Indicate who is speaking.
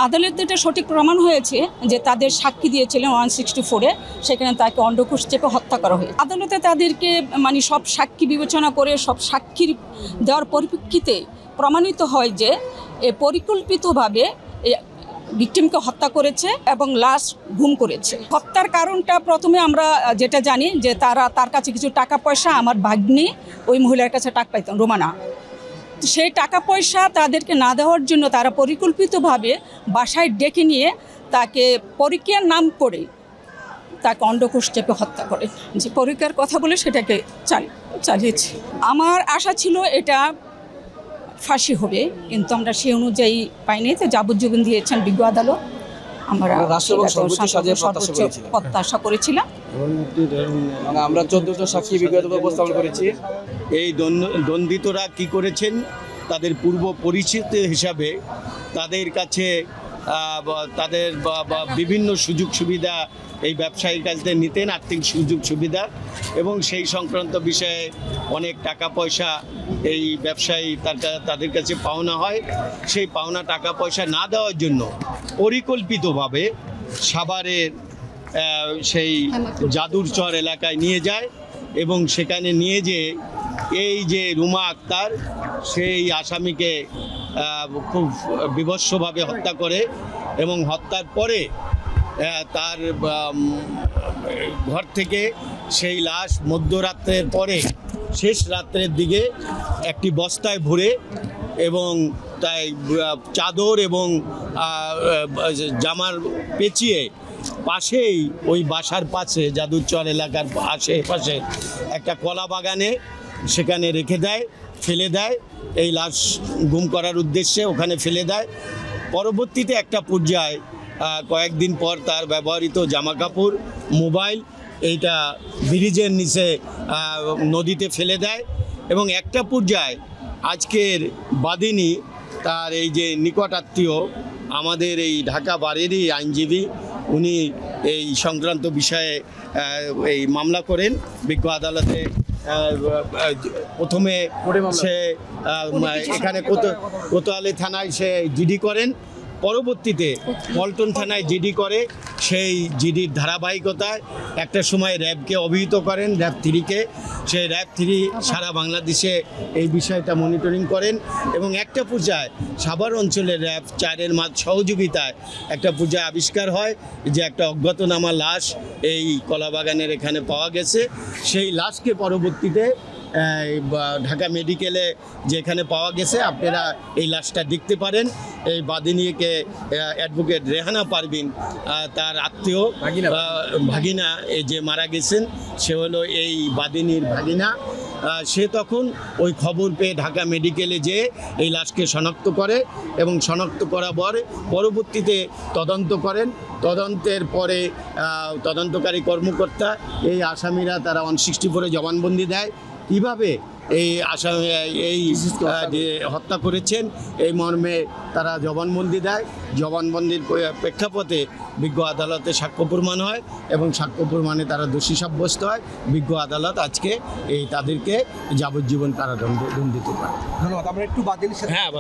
Speaker 1: আদালতে এটা সঠিক প্রমাণ হয়েছে যে তাদের সাক্ষী দিয়েছিলেন 164-এ, সেখানে তাকে অন্ডকোষ চেপে হত্যা করা হয়েছে। আদালতে তাদেরকে মানে সব সাক্ষী বিবেচনা করে সব সাক্ষীর দেওয়ার পরিপ্রেক্ষিতে প্রমাণিত হয় যে পরিকল্পিতভাবে ভিকটিমকে হত্যা করেছে এবং লাশ গুম করেছে। হত্যার কারণটা প্রথমে আমরা যেটা জানি যে তার কাছে কিছু টাকা পয়সা, আমার ভাগ্নি ওই মহিলার কাছে টাকা পাইতেন, রোমানা, সেই টাকা পয়সা তাদেরকে না দেওয়ার জন্য তারা পরিকল্পিতভাবে বাসায় ডেকে নিয়ে তাকে পরকীয়ার নাম করে তাকে অন্ডকোষ চেপে হত্যা করে। যে পরকীয়ার কথা বলে সেটাকে চালিয়েছে। আমার আশা ছিল এটা ফাঁসি হবে, কিন্তু আমরা সেই অনুযায়ী পাইনি। তো যাবজ্জীবন দিয়েছেন বিজ্ঞ আদালত। আমরা প্রত্যাশা করেছিলাম।
Speaker 2: আমরা 14টা সাক্ষী বিজ্ঞ উপস্থাপন করেছি। এই দ্বন্দ্বিতরা কি করেছেন, তাদের পূর্ব পরিচিত হিসাবে তাদের কাছে তাদের বিভিন্ন সুযোগ সুবিধা এই ব্যবসায়ীর কাছে নিতেন, আর্থিক সুযোগ সুবিধা, এবং সেই সংক্রান্ত বিষয়ে অনেক টাকা পয়সা এই ব্যবসায়ী তাদের কাছে পাওনা হয়। সেই পাওনা টাকা পয়সা না দেওয়ার জন্য পরিকল্পিতভাবে সাভারের সেই জাদুরচর এলাকায় নিয়ে যায় এবং সেখানে নিয়ে যেয়ে এই যে রুমা আক্তার সেই আসামিকে খুব বীভৎসভাবে হত্যা করে এবং হত্যার পরে তার ঘর থেকে সেই লাশ মধ্যরাত্রের পরে শেষ রাত্রের দিকে একটি বস্তায় ভরে এবং তাই চাদর এবং জামার পেঁচিয়ে পাশেই ওই বাসার পাশে জাদুরচর এলাকার আশেপাশে একটা কলা বাগানে সেখানে রেখে দেয়, ফেলে দেয়। এই লাশ গুম করার উদ্দেশ্যে ওখানে ফেলে দেয়। পরবর্তীতে একটা পর্যায়ে কয়েকদিন পর তার ব্যবহৃত জামাকাপড়, মোবাইল এইটা ব্রিজের নিচে নদীতে ফেলে দেয় এবং একটা পর্যায়ে আজকের বাদিনী তার এই যে নিকট আত্মীয় আমাদের এই ঢাকা বারেরই আইনজীবী, উনি এই সংক্রান্ত বিষয়ে এই মামলা করেন বিজ্ঞ আদালতে। প্রথমে সে এখানে কোতোয়ালি থানায় সে জিডি করেন, পরবর্তীতে পল্টন থানায় জিডি করে। সেই জিডির ধারাবাহিকতায় একটা সময় র্যাবকে অভিহিত করেন, র্যাব 3-কে। সেই র্যাব 3 সারা বাংলাদেশে এই বিষয়টা মনিটরিং করেন এবং একটা পর্যায়ে সাভার অঞ্চলের র্যাব 4-এর সহযোগিতায় একটা পর্যায়ে আবিষ্কার হয় যে একটা অজ্ঞাতনামা লাশ এই কলাবাগানের এখানে পাওয়া গেছে। সেই লাশকে পরবর্তীতে ঢাকা মেডিকেলে যেখানে পাওয়া গেছে, আপনারা এই লাশটা দেখতে পারেন। এই বাদিনীকে অ্যাডভোকেট রেহানা পারভিন, তার আত্মীয় ভাগিনা এই যে মারা গেছেন, সে হলো এই বাদিনীর ভাগিনা। সে তখন ওই খবর পেয়ে ঢাকা মেডিকেলে যেয়ে এই লাশকে শনাক্ত করে এবং শনাক্ত করার পরে পরবর্তীতে তদন্ত করেন। তদন্তের পরে তদন্তকারী কর্মকর্তা এই আসামিরা তারা 164-এ জবানবন্দি দেয় কীভাবে এই আসামি এই হত্যা করেছেন এই মর্মে তারা জবানবন্দি দেয়। জবানবন্দির প্রেক্ষাপটে বিজ্ঞ আদালতে সাক্ষ্য প্রমাণ হয় এবং সাক্ষ্য প্রমাণে তারা দোষী সাব্যস্ত হয়। বিজ্ঞ আদালত আজকে তাদেরকে যাবজ্জীবন কারাদণ্ড দণ্ডিত করে।
Speaker 3: ধন্যবাদ। আমরা একটু বাদিনীর সাথে
Speaker 2: হ্যাঁ,